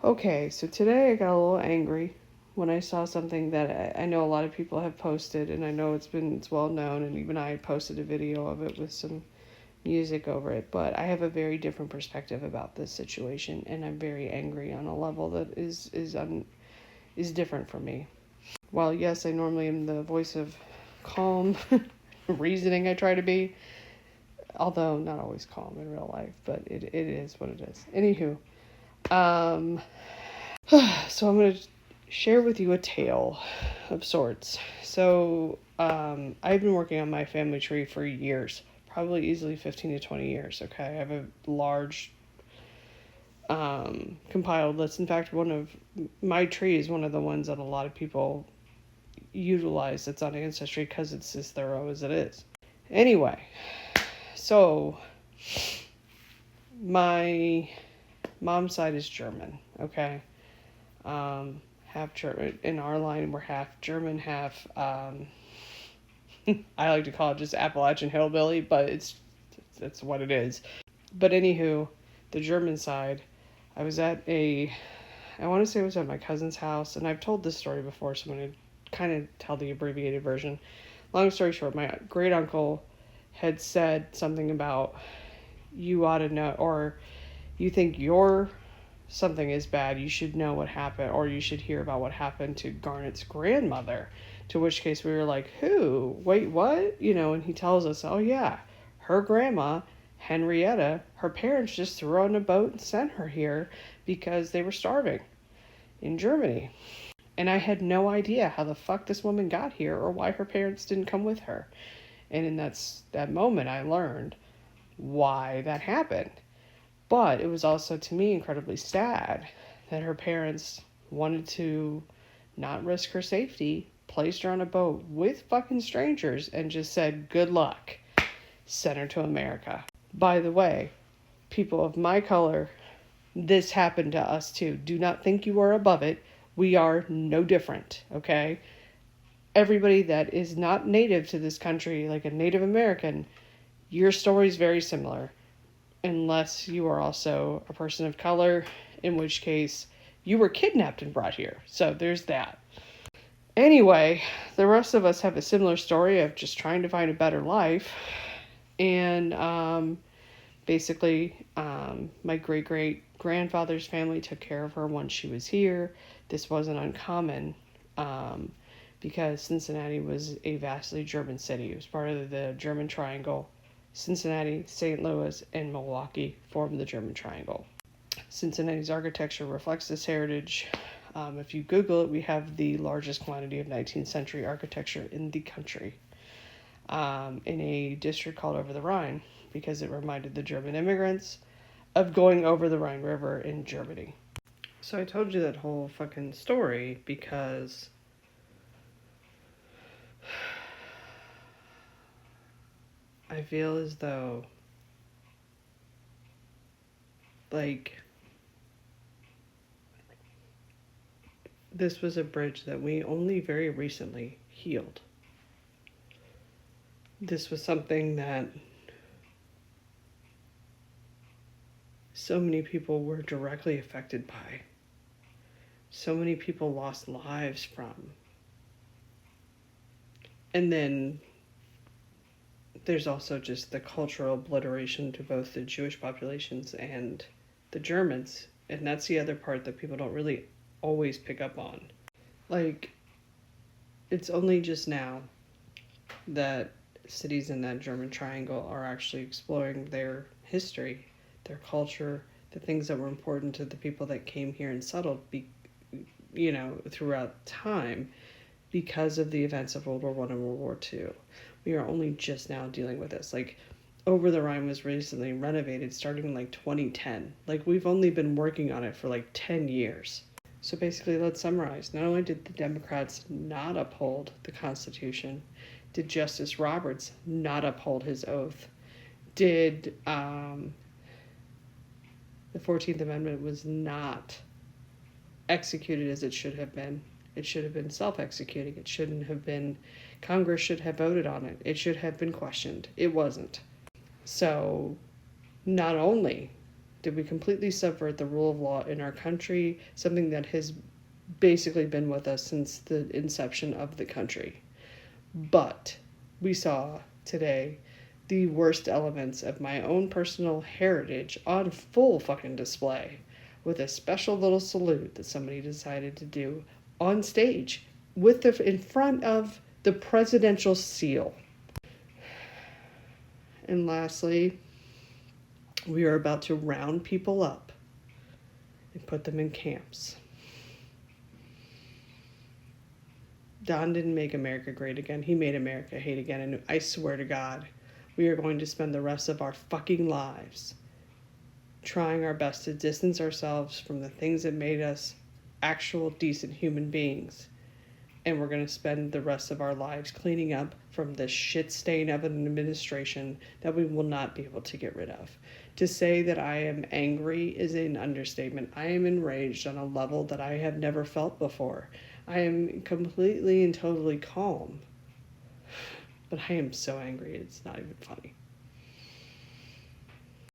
Okay, so today I got a little angry when I saw something that I know a lot of people have posted, and I know it's well known, and even I posted a video of it with some music over it. But I have a very different perspective about this situation, and I'm very angry on a level that is different from me. While yes, I normally am the voice of calm reasoning, I try to be, although not always calm in real life, but it is what it is. Anywho, um, so I'm going to share with you a tale of sorts. So I've been working on my family tree for years, probably easily 15 to 20 years. Okay, I have a large compiled list. In fact, one of my tree is one of the ones that a lot of people utilize that's on Ancestry because it's as thorough as it is. Anyway, so my mom's side is German. Okay. Half German. In our line, we're half German, half, I like to call it just Appalachian hillbilly, but it's what it is. But anywho, the German side, I want to say I was at my cousin's house, and I've told this story before, so I'm going to kind of tell the abbreviated version. Long story short, my great uncle had said something about, you ought to know, or you think your something is bad, you should know what happened, or you should hear about what happened to Garnet's grandmother. To which case we were like, who? Wait, what? And he tells us, oh yeah, her grandma, Henrietta, her parents just threw her on a boat and sent her here because they were starving in Germany. And I had no idea how the fuck this woman got here or why her parents didn't come with her. And in that moment, I learned why that happened. But it was also, to me, incredibly sad that her parents wanted to not risk her safety, placed her on a boat with fucking strangers, and just said, good luck, sent her to America. By the way, people of my color, this happened to us too. Do not think you are above it. We are no different, okay? Everybody that is not native to this country, like a Native American, your story is very similar. Unless you are also a person of color, in which case you were kidnapped and brought here. So there's that. Anyway, the rest of us have a similar story of just trying to find a better life. And basically, my great-great-grandfather's family took care of her once she was here. This wasn't uncommon because Cincinnati was a vastly German city. It was part of the German Triangle. Cincinnati, St. Louis, and Milwaukee form the German Triangle. Cincinnati's architecture reflects this heritage. If you Google it, we have the largest quantity of 19th century architecture in the country in a district called Over the Rhine because it reminded the German immigrants of going over the Rhine River in Germany. So I told you that whole fucking story because I feel as though, like, this was a bridge that we only very recently healed. This was something that so many people were directly affected by. So many people lost lives from. And then there's also just the cultural obliteration to both the Jewish populations and the Germans. And that's the other part that people don't really always pick up on. Like, it's only just now that cities in that German triangle are actually exploring their history, their culture, the things that were important to the people that came here and settled, throughout time because of the events of World War I and World War II. We are only just now dealing with this. Like, Over the Rhine was recently renovated starting in like 2010. Like, we've only been working on it for like 10 years. So basically, let's summarize. Not only did the Democrats not uphold the Constitution, did Justice Roberts not uphold his oath, did the 14th Amendment was not executed as it should have been. It should have been self-executing. It shouldn't have been, Congress should have voted on it. It should have been questioned. It wasn't. So not only Did we completely subvert the rule of law in our country, something that has basically been with us since the inception of the country? But we saw today the worst elements of my own personal heritage on full fucking display with a special little salute that somebody decided to do on stage with in front of the presidential seal. And lastly, we are about to round people up and put them in camps. Don didn't make America great again. He made America hate again. And I swear to God, we are going to spend the rest of our fucking lives trying our best to distance ourselves from the things that made us actual decent human beings. And we're going to spend the rest of our lives cleaning up from this shit stain of an administration that we will not be able to get rid of. To say that I am angry is an understatement. I am enraged on a level that I have never felt before. I am completely and totally calm. But I am so angry, it's not even funny.